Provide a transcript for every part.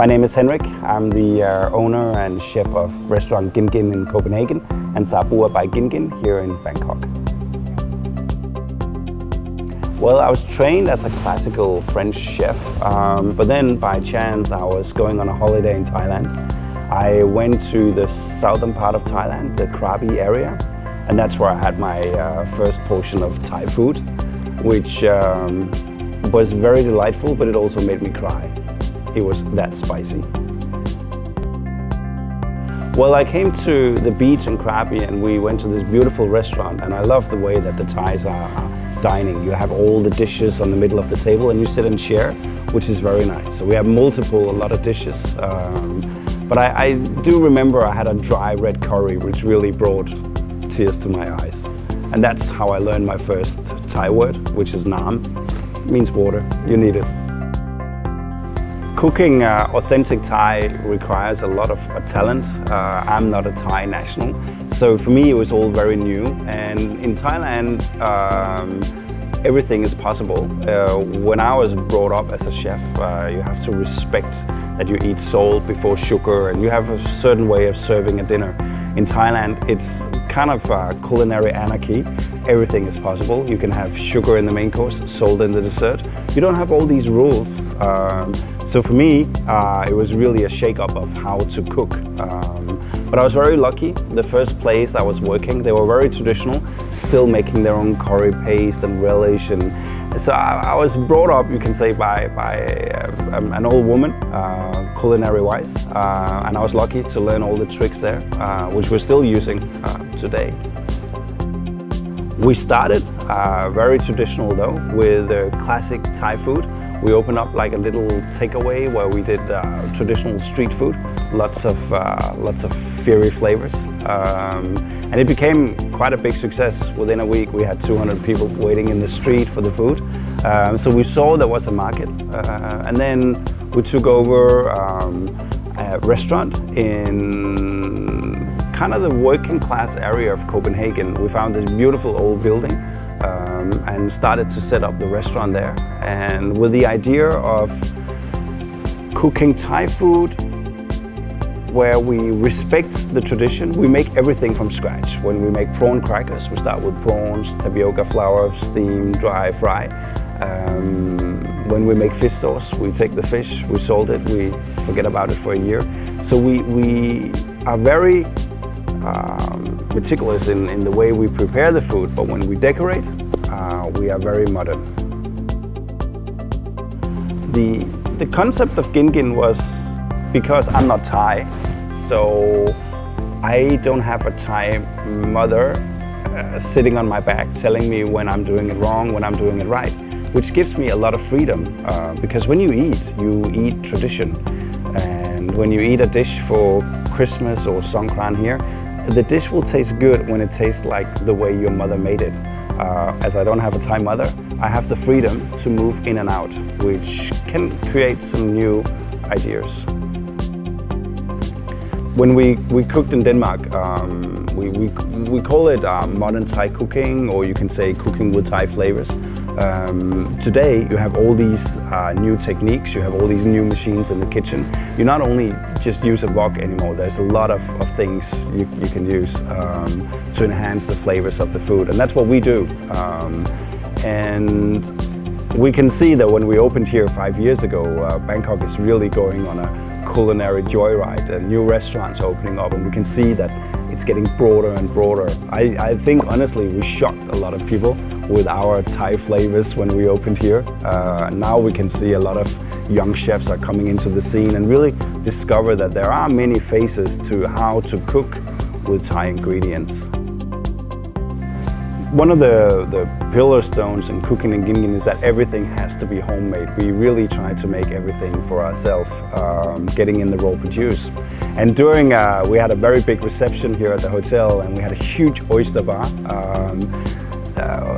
My name is Henrik. I'm the owner and chef of restaurant Kiin in Copenhagen and Sabua by Kiin here in Bangkok. Well, I was trained as a classical French chef, but then by chance I was going on a holiday in Thailand. I went to the southern part of Thailand, the Krabi area, and that's where I had my first portion of Thai food, which was very delightful, but it also made me cry. It was that spicy. Well, I came to the beach in Krabi and we went to this beautiful restaurant, and I love the way that the Thais are dining. You have all the dishes on the middle of the table and you sit and share, which is very nice. So we have a lot of dishes. But I do remember I had a dry red curry, which really brought tears to my eyes. And that's how I learned my first Thai word, which is nam. It means water. You need it. Cooking authentic Thai requires a lot of talent. I'm not a Thai national, so for me it was all very new. And in Thailand, everything is possible. When I was brought up as a chef, you have to respect that you eat salt before sugar, and you have a certain way of serving a dinner. In Thailand, it's kind of culinary anarchy. Everything is possible. You can have sugar in the main course, salt in the dessert. You don't have all these rules. So for me, it was really a shake-up of how to cook. But I was very lucky. The first place I was working, they were very traditional, still making their own curry paste and relish. And so I was brought up, you can say, by an old woman, culinary-wise. And I was lucky to learn all the tricks there, which we're still using today. We started very traditional though, with classic Thai food. We opened up like a little takeaway where we did traditional street food, lots of fiery flavors, and it became quite a big success. Within a week, we had 200 people waiting in the street for the food. So we saw there was a market, and then we took over a restaurant in kind of the working class area of Copenhagen. We found this beautiful old building. And started to set up the restaurant there, and with the idea of cooking Thai food where we respect the tradition. We make everything from scratch. When we make prawn crackers, we start with prawns, tapioca flour, steam, dry, fry. When we make fish sauce, we take the fish, we salt it, we forget about it for a year. So we are very meticulous in the way we prepare the food, but when we decorate, we are very modern. The concept of Kiin was because I'm not Thai, so I don't have a Thai mother sitting on my back telling me when I'm doing it wrong, when I'm doing it right, which gives me a lot of freedom because when you eat tradition. And when you eat a dish for Christmas or Songkran here, the dish will taste good when it tastes like the way your mother made it. As I don't have a Thai mother, I have the freedom to move in and out, which can create some new ideas. When we cooked in Denmark, we call it modern Thai cooking, or you can say cooking with Thai flavors. Today you have all these new techniques, you have all these new machines in the kitchen. You not only just use a wok anymore, there's a lot of things you can use to enhance the flavors of the food, and that's what we do. And we can see that when we opened here 5 years ago, Bangkok is really going on a culinary joyride, and new restaurants are opening up, and we can see that it's getting broader and broader. I think honestly we shocked a lot of people with our Thai flavors when we opened here. Now we can see a lot of young chefs are coming into the scene and really discover that there are many faces to how to cook with Thai ingredients. One of the pillar stones in cooking in Kiin is that everything has to be homemade. We really try to make everything for ourselves, getting in the raw produce. And during, we had a very big reception here at the hotel, and we had a huge oyster bar.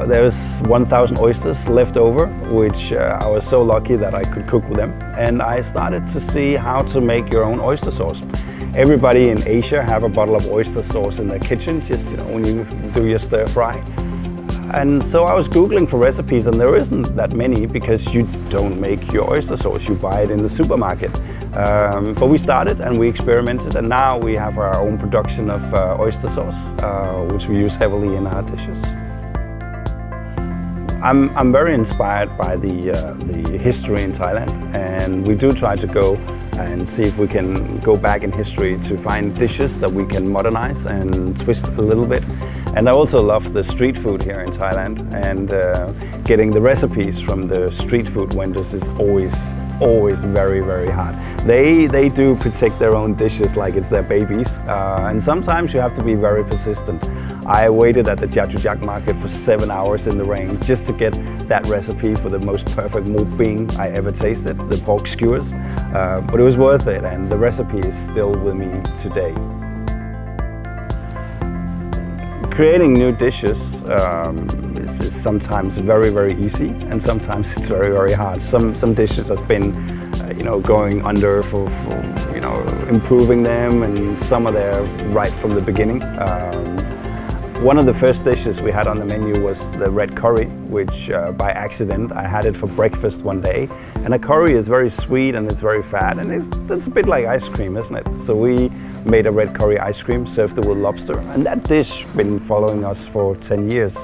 There was 1,000 oysters left over, which I was so lucky that I could cook with them. And I started to see how to make your own oyster sauce. Everybody in Asia have a bottle of oyster sauce in their kitchen, just when you do your stir fry. And so I was Googling for recipes, and there isn't that many because you don't make your oyster sauce, you buy it in the supermarket. But we started and we experimented, and now we have our own production of oyster sauce, which we use heavily in our dishes. I'm very inspired by the history in Thailand, and we do try to go and see if we can go back in history to find dishes that we can modernize and twist a little bit. And I also love the street food here in Thailand, and getting the recipes from the street food vendors is always very, very hard. They do protect their own dishes like it's their babies, and sometimes you have to be very persistent. I waited at the Jatujak market for 7 hours in the rain just to get that recipe for the most perfect mukbang I ever tasted, the pork skewers. But it was worth it, and the recipe is still with me today. Creating new dishes is sometimes very, very easy, and sometimes it's very, very hard. Some dishes have been, going under for improving them, and some are there right from the beginning. One of the first dishes we had on the menu was the red curry, which by accident I had it for breakfast one day. And a curry is very sweet and it's very fat, and it's a bit like ice cream, isn't it? So we made a red curry ice cream, served it with lobster, and that dish been following us for 10 years.